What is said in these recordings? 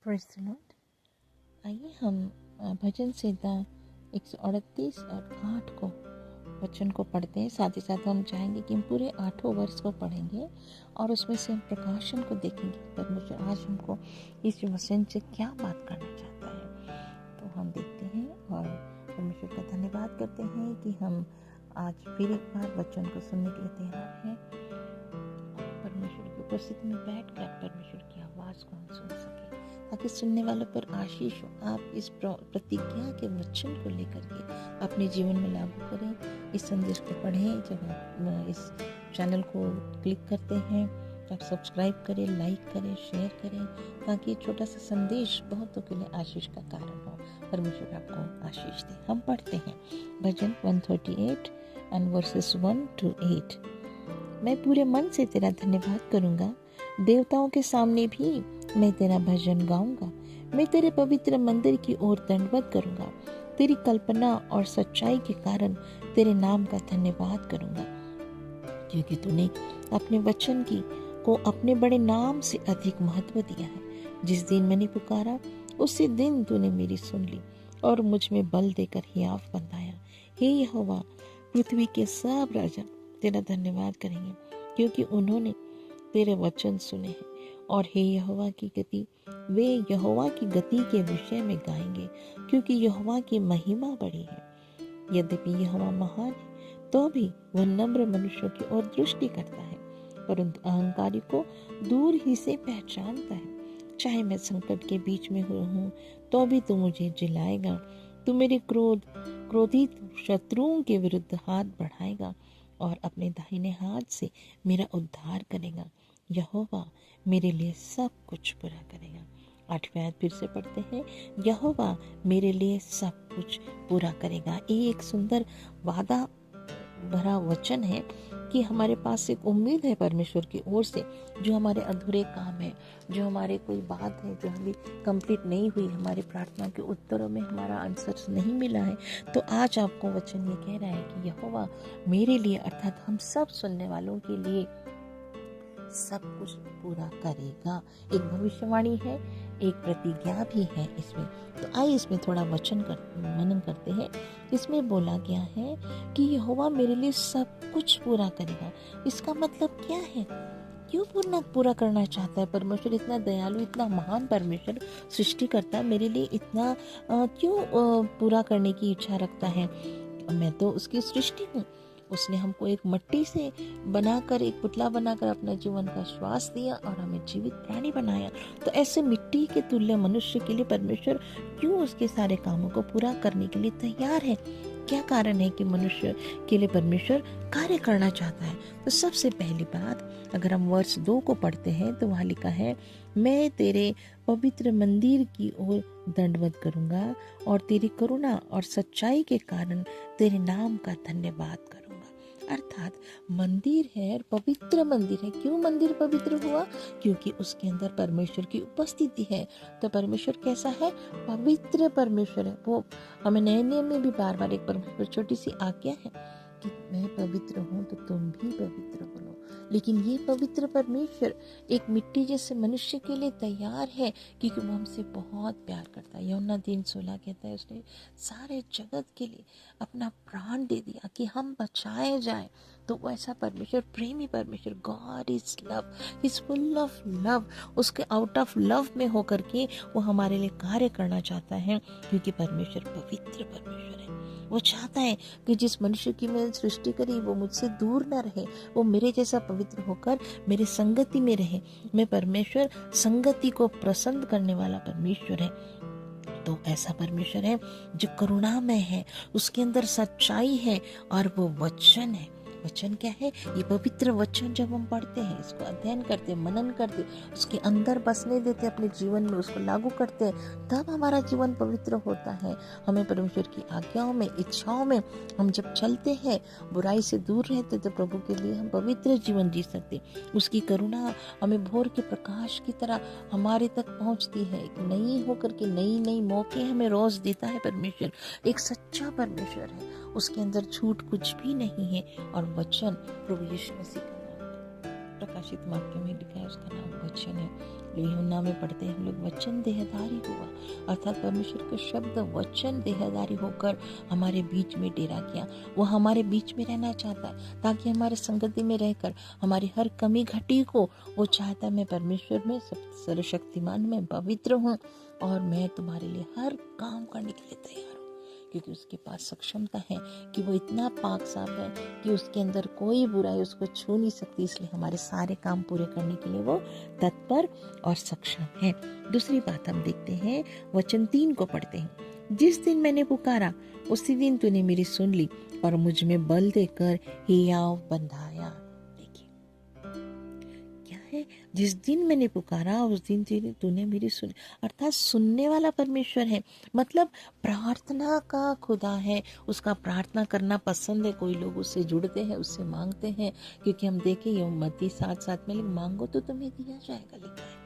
Praise the Lord. आइए हम भजन संहिता 138 और 8 को वचन को पढ़ते हैं। साथ ही साथ हम चाहेंगे कि हम पूरे 8 वर्ष को पढ़ेंगे और उसमें से हम प्रकाशन को देखेंगे। परमेश्वर आज हमको इस वचन से क्या बात करना चाहता है, तो हम देखते हैं और परमेश्वर का धन्यवाद करते हैं कि हम आज फिर एक बार वचन को सुनने के लिए तैयार हैं। परमेश्वर की उपस्थिति में बैठकर परमेश्वर की आवाज़ को हम सुन सकें, ताकि सुनने वालों पर आशीष हो। आप इस प्रतिज्ञा के वचन को लेकर के अपने जीवन में लागू करें, इस संदेश को पढ़ें। जब आप इस चैनल को क्लिक करते हैं तो आप सब्सक्राइब करें, लाइक करें, शेयर करें, ताकि छोटा सा संदेश बहुतों के लिए आशीष का कारण हो। परमेश्वर आपको आशीष दे। हम पढ़ते हैं भजन 138 एंड वर्सेस 1 to 8। मैं पूरे मन से तेरा धन्यवाद करूंगा, देवताओं के सामने भी मैं तेरा भजन गाऊंगा। मैं तेरे पवित्र मंदिर की ओर दंडवत करूंगा, तेरी कल्पना और सच्चाई के कारण तेरे नाम का धन्यवाद करूंगा, क्योंकि तूने अपने वचन को अपने बड़े नाम से अधिक महत्व दिया है। जिस दिन मैंने पुकारा उसी दिन तूने मेरी सुन ली और मुझ में बल देकर हियाव बंधाया। हे यहोवा, पृथ्वी के सब राजा तेरा धन्यवाद करेंगे, क्योंकि उन्होंने तेरे वचन सुने हैं। और हे यहोवा की गति, वे यहोवा की गति के विषय में गाएंगे, क्योंकि यहोवा की महिमा बड़ी है। यद्यपि यहोवा महान है, तो भी वह नम्र मनुष्यों की ओर दृष्टि करता है, परंतु अहंकारी को दूर ही से पहचानता है। चाहे मैं संकट के बीच में हूँ, तो भी तू मुझे जिलाएगा। तू मेरे क्रोधित शत्रुओं के विरुद्ध हाथ बढ़ाएगा और अपने दाहिने हाथ से मेरा उद्धार करेगा। यहोवा मेरे लिए सब कुछ पूरा करेगा। 8वें आयत फिर से पढ़ते हैं, यहोवा मेरे लिए सब कुछ पूरा करेगा। ये एक सुंदर वादा भरा वचन है कि हमारे पास एक उम्मीद है परमेश्वर की ओर से। जो हमारे अधूरे काम है, जो हमारे कोई बात है जो अभी कंप्लीट नहीं हुई, हमारी प्रार्थना के उत्तरों में हमारा आंसर नहीं मिला है, तो आज आपको वचन ये कह रहा है कि यहोवा मेरे लिए, अर्थात हम सब सुनने वालों के लिए सब कुछ पूरा करेगा। एक भविष्यवाणी है, एक प्रतिज्ञा भी है इसमें। तो आइए इसमें थोड़ा मनन करते हैं। इसमें बोला गया है कि यहोवा मेरे लिए सब कुछ पूरा करेगा। इसका मतलब क्या है? क्यों पूरा करना चाहता है परमेश्वर? इतना दयालु, इतना महान परमेश्वर सृष्टिकर्ता मेरे लिए इतना क्यों पूरा करने की इच्छा रखता है? मैं तो उसकी सृष्टि हूँ। उसने हमको एक मिट्टी से बनाकर, एक पुतला बनाकर अपना जीवन का श्वास दिया और हमें जीवित प्राणी बनाया। तो ऐसे मिट्टी के तुल्य मनुष्य के लिए परमेश्वर क्यों उसके सारे कामों को पूरा करने के लिए तैयार है? क्या कारण है कि मनुष्य के लिए परमेश्वर कार्य करना चाहता है? तो सबसे पहली बात, अगर हम वर्ष 2 को पढ़ते हैं तो वहाँ लिखा है, मैं तेरे पवित्र मंदिर की ओर दंडवत करूंगा और तेरी करुणा और सच्चाई के कारण तेरे नाम का धन्यवाद करूंगा। अर्थात मंदिर है, पवित्र मंदिर है। क्यों मंदिर पवित्र हुआ? क्योंकि उसके अंदर परमेश्वर की उपस्थिति है। तो परमेश्वर कैसा है? पवित्र परमेश्वर है। वो हमें नए नियम में भी बार बार एक परमेश्वर छोटी सी आज्ञा है कि मैं पवित्र हूँ तो तुम भी पवित्र बनो। लेकिन ये पवित्र परमेश्वर एक मिट्टी जैसे मनुष्य के लिए तैयार है, क्योंकि वो हमसे बहुत प्यार करता है। यूहन्ना 3:16 कहता है, उसने सारे जगत के लिए अपना प्राण दे दिया कि हम बचाए जाए। तो वैसा परमेश्वर, प्रेमी परमेश्वर, God is love, is full of love. उसके आउट ऑफ लव में होकर के वो हमारे लिए कार्य करना चाहता है, क्योंकि परमेश्वर पवित्र परमेश्वर है। वो चाहता है कि जिस मनुष्य की मैं सृष्टि करी वो मुझसे दूर न रहे, वो मेरे जैसा पवित्र होकर मेरे संगति में रहे। मैं परमेश्वर संगति को प्रसन्न करने वाला परमेश्वर है। तो ऐसा परमेश्वर है जो करुणामय है, उसके अंदर सच्चाई है और वो वचन है। वचन क्या है? ये पवित्र वचन जब हम पढ़ते हैं, इसको अध्ययन करते, मनन करते, उसके अंदर बसने देते, अपने जीवन में उसको लागू करते हैं, तब हमारा जीवन पवित्र होता है। हमें परमेश्वर की आज्ञाओं में, इच्छाओं में हम जब चलते हैं, बुराई से दूर रहते, तो प्रभु के लिए हम पवित्र जीवन जी सकते। उसकी करुणा हमें भोर के प्रकाश की तरह हमारे तक पहुंचती है। एक नई होकर के नई मौके हमें रोज देता है परमेश्वर। एक सच्चा परमेश्वर है, उसके अंदर झूठ कुछ भी नहीं है। और वचन प्रभु यीशु मसीह का नाम है। प्रकाशित वाक्य में लिखा है, उसका नाम वचन है। यूहन्ना में पढ़ते हैं हम लोग, वचन देहधारी हुआ, अर्थात परमेश्वर का शब्द वचन देहधारी होकर हमारे बीच में डेरा किया। वो हमारे बीच में रहना चाहता है ताकि हमारे संगति में रहकर हमारी हर कमी घटी को वो चाहता है मैं परमेश्वर में सर्वशक्तिमान में पवित्र हूँ और मैं तुम्हारे लिए हर काम करने के लिए तैयार हूँ, क्योंकि उसके पास सक्षमता है कि वो इतना पाक साफ है कि उसके अंदर कोई बुराई उसको छू नहीं सकती। इसलिए हमारे सारे काम पूरे करने के लिए वो तत्पर और सक्षम है। दूसरी बात हम देखते हैं, वचन 3 को पढ़ते हैं। जिस दिन मैंने पुकारा उसी दिन तूने मेरी सुन ली और मुझ में बल देकर हियाव बंधाया। जिस दिन मैंने पुकारा उस दिन तूने मेरी सुनी, अर्थात सुनने वाला परमेश्वर है, मतलब प्रार्थना का खुदा है। उसका प्रार्थना करना पसंद है। कोई लोग उससे जुड़ते हैं, उससे मांगते हैं, क्योंकि हम देखें ये मत्ती 7:7 में मांगो तो तुम्हें दिया जाएगा लिखा है,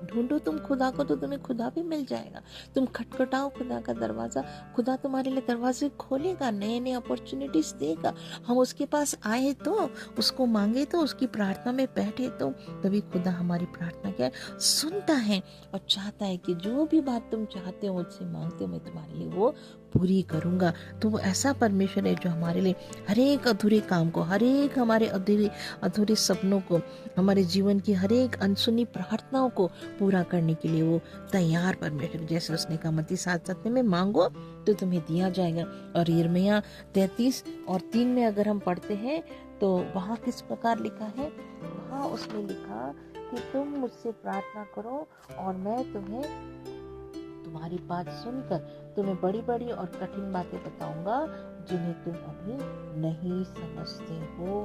ढूंढो तुम खुदा को तो तुम्हें खुदा भी मिल जाएगा, तुम खटखटाओ खुदा का दरवाजा, खुदा तुम्हारे लिए दरवाजे खोलेगा, नए नए अपॉर्चुनिटीज देगा। हम उसके पास आए तो, उसको मांगे तो, उसकी प्रार्थना में बैठे तो, तभी खुदा हमारी प्रार्थना क्या है सुनता है और चाहता है कि जो भी बात तुम चाहते हो मुझसे मांगते हो मैं तुम्हारे लिए वो पूरी करूंगा। तो वो ऐसा परमेश्वर है जो हमारे लिए हर एक अधूरे काम को, हर एक हमारे अधूरे सपनों को, हमारे जीवन की हर एक अनसुनी प्रार्थनाओं को पूरा करने के लिए वो तैयार परमेश्वर। जैसे उसने कहा मत्ती 7:7 में मांगो तो तुम्हें दिया जाएगा। और यिर्मयाह 33:3 में अगर हम पढ़ते हैं तो वहाँ किस प्रकार लिखा है, वहाँ उसने लिखा कि तुम मुझसे प्रार्थना करो और मैं तुम्हारी बात सुनकर तुम्हें बड़ी बड़ी और कठिन बातें बताऊंगा जिन्हें तुम अभी नहीं समझते हो।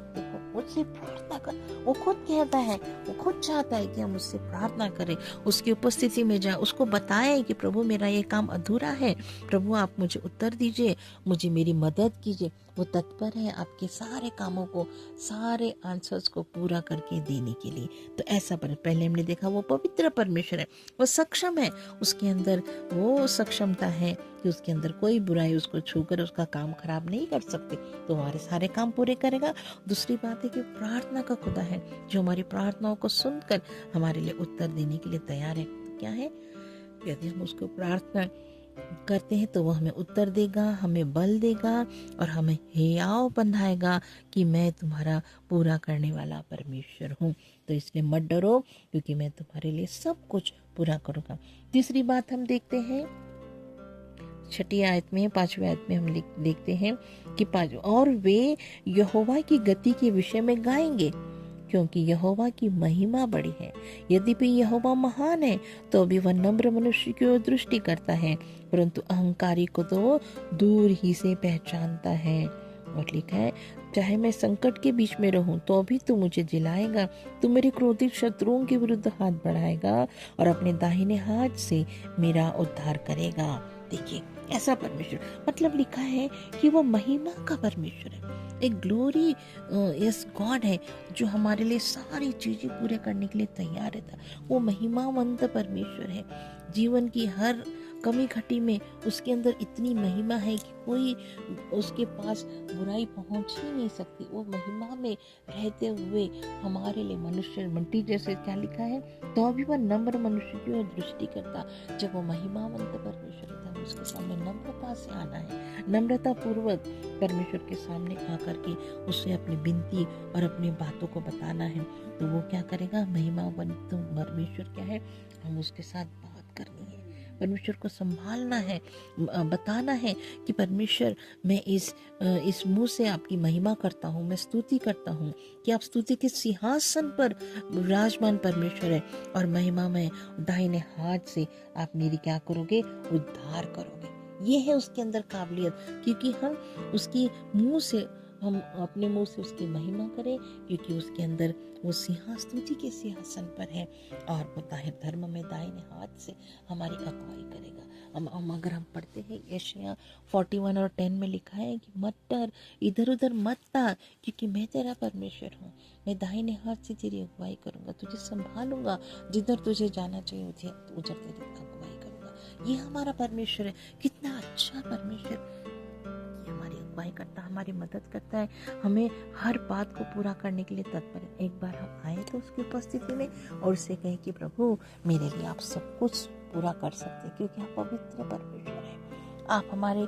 देखो, मुझसे प्रार्थना कर, वो खुद कहता है, वो खुद चाहता है कि हम उससे प्रार्थना करें, उसकी उपस्थिति में जाए, उसको बताएं कि प्रभु मेरा ये काम अधूरा है, प्रभु आप मुझे उत्तर दीजिए, मुझे मेरी मदद कीजिए। वो तत्पर है आपके सारे कामों को, सारे आंसर्स को पूरा करके देने के लिए। तो ऐसा पहले हमने देखा वो पवित्र परमेश्वर है, वो सक्षम है, उसके अंदर वो सक्षमता है कि उसके अंदर कोई बुराई उसको छूकर उसका काम खराब नहीं कर सकते, तो हमारे सारे काम पूरे करेगा। दूसरी बात है कि प्रार्थना का खुदा है जो हमारी प्रार्थनाओं को सुनकर हमारे लिए उत्तर देने के लिए तैयार है। क्या है, यदि हम उसको प्रार्थना करते हैं तो वो हमें उत्तर देगा, हमें बल देगा और हमें हियाव बंधाएगा कि मैं तुम्हारा पूरा करने वाला परमेश्वर हूँ। तो इसलिए मत डरो, क्योंकि मैं तुम्हारे लिए सब कुछ पूरा करूँगा। तीसरी बात हम देखते हैं 6वीं आयत में, 5वीं आयत में हम देखते हैं कि और वे यहोवा की गति के विषय में गाएंगे, क्योंकि यहोवा की महिमा बड़ी है। यद्यपि यहोवा महान है तो भी वह नम्र मनुष्य की ओर दृष्टि करता है, परंतु अहंकारी को तो दूर ही से पहचानता है। और लिखा है, चाहे मैं संकट के बीच में रहूं तो भी तू मुझे जिलाएगा, तू मेरे क्रोधित शत्रुओं के विरुद्ध हाथ बढ़ाएगा और अपने दाहिने हाथ से मेरा उद्धार करेगा। देखिए, ऐसा परमेश्वर, मतलब लिखा है कि वो महिमा का परमेश्वर है, एक ग्लोरी यस गॉड है जो हमारे लिए सारी चीजें पूरे करने के लिए तैयार रहता। वो महिमावंत परमेश्वर है। जीवन की हर कमी घटी में उसके अंदर इतनी महिमा है कि कोई उसके पास बुराई पहुंच ही नहीं सकती। वो महिमा में रहते हुए हमारे लिए मनुष्य मट्टी जैसे, क्या लिखा है, तो भी वह नम्र मनुष्य की ओर दृष्टि करता। जब वो महिमावंत परमेश्वर है तो उसके सामने नम्रता से आना है, नम्रता पूर्वक परमेश्वर के सामने आकर के उससे अपनी विनती और अपनी बातों को बताना है। तो वो क्या करेगा, महिमावंत परमेश्वर क्या है, हम उसके साथ बात करनी है, परमेश्वर को संभालना है, बताना है कि परमेश्वर मैं इस मुंह से आपकी महिमा करता हूँ, मैं स्तुति करता हूँ कि आप स्तुति के सिंहासन पर विराजमान परमेश्वर है और महिमा में दाहिने हाथ से आप मेरी क्या करोगे, उद्धार करोगे। ये है उसके अंदर काबिलियत, क्योंकि हम उसकी मुंह से, हम अपने मुंह से उसकी महिमा करें, क्योंकि उसके अंदर वो स्तुति के सिंहासन पर है और वो धर्म में दाहिने हाथ से हमारी अगुवाई करेगा। हम अगर हम पढ़ते हैं यशायाह 41 और 10 में लिखा है कि मत डर, इधर उधर मत ताक, क्योंकि मैं तेरा परमेश्वर हूँ, मैं दाहिने हाथ से तेरी अगुवाई करूंगा, तुझे संभालूंगा, जिधर तुझे जाना चाहिए उधर तेरी अगुवाई करूंगा। ये हमारा परमेश्वर है। कितना अच्छा परमेश्वर, हमारी अगुवाई करता है, हमारी मदद करता है, हमें हर बात को पूरा करने के लिए तत्पर है। एक बार हम आए तो उसकी उपस्थिति में और उससे कहें कि प्रभु मेरे लिए आप सब कुछ पूरा कर सकते हैं, क्योंकि आप पवित्र परमेश्वर हैं। आप हमारे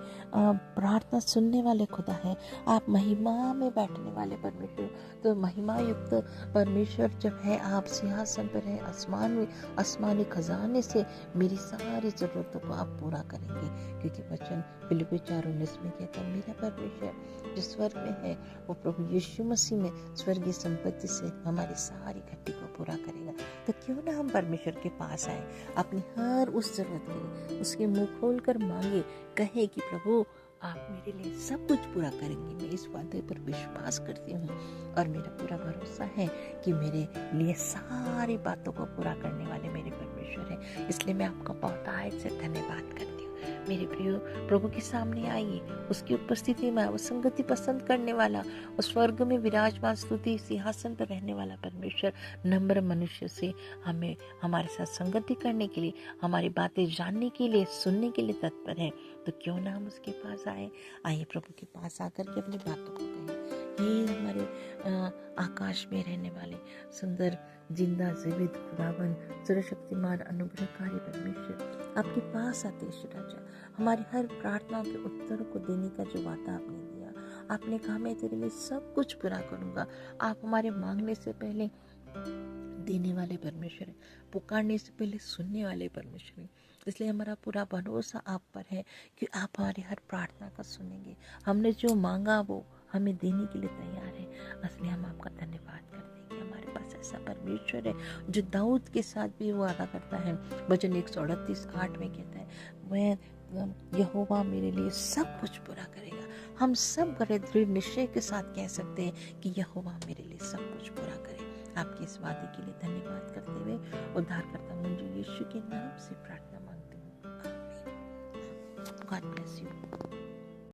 प्रार्थना सुनने वाले खुदा हैं। आप महिमा में बैठने वाले परमेश्वर। तो महिमा युक्त परमेश्वर जब है, आप सिंहासन पर हैं, आसमान में आसमानी खजाने से मेरी सारी ज़रूरतों को आप पूरा करेंगे, क्योंकि वचन फिलिप्पी 4:19 में कहता है मेरा परमेश्वर जो स्वर्ग में है वो प्रभु यीशु मसीह में स्वर्गीय संपत्ति से हमारी सारी घटी को पूरा करेगा। तो क्यों ना हम परमेश्वर के पास आए, अपनी हर उस जरूरत के लिए उसके मुंह खोल कर मांगे, कहे कि प्रभु आप मेरे लिए सब कुछ पूरा करेंगे। मैं इस वादे पर विश्वास करती हूँ और मेरा पूरा भरोसा है कि मेरे लिए सारी बातों को पूरा करने वाले मेरे परमेश्वर हैं। इसलिए मैं आपका बहुतायत से धन्यवाद करती हूँ। मेरे प्रियो, प्रभु के सामने आइए, उसकी उपस्थिति में वो संगति पसंद करने वाला, उस स्वर्ग में विराजमान स्तुति सिंहासन पर रहने वाला परमेश्वर नम्र मनुष्य से हमें हमारे साथ संगति करने के लिए, हमारी बातें जानने के लिए, सुनने के लिए तत्पर है। तो क्यों ना हम उसके पास आइए प्रभु के पास आकर के अपनी बातों को कहें। ये हमारे आकाश में रहने वाले सुंदर जिंदा जीवित खुदावन सर्वशक्तिमान अनुग्रहकारी परमेश्वर, आपके पास आते ईश्वर राजा, हमारी हर प्रार्थनाओं के उत्तरों को देने का जो वादा आपने दिया, आपने कहा मैं तेरे लिए सब कुछ पूरा करूंगा। आप हमारे मांगने से पहले देने वाले परमेश्वर हैं, पुकारने से पहले सुनने वाले परमेश्वर हैं। इसलिए हमारा पूरा भरोसा आप पर है कि आप हमारी हर प्रार्थना का सुनेंगे। हमने जो मांगा वो हमें देने के लिए तैयार है। इसलिए हम आपका धन्यवाद करते हैं कि हमारे पास ऐसा परमेश्वर है जो दाऊद के साथ भी वादा करता है। वचन 138:8 में कहता है मैं यहोवा मेरे लिए सब कुछ पूरा करेगा। हम सब बड़े दृढ़ निश्चय के साथ कह सकते हैं कि यहोवा मेरे लिए सब कुछ पूरा करे। आपके इस वादे के लिए धन्यवाद करते हुए उद्धारकर्ता मुझे यीशु के नाम से प्रार्थना मांगती हूँ। आमीन। God bless you.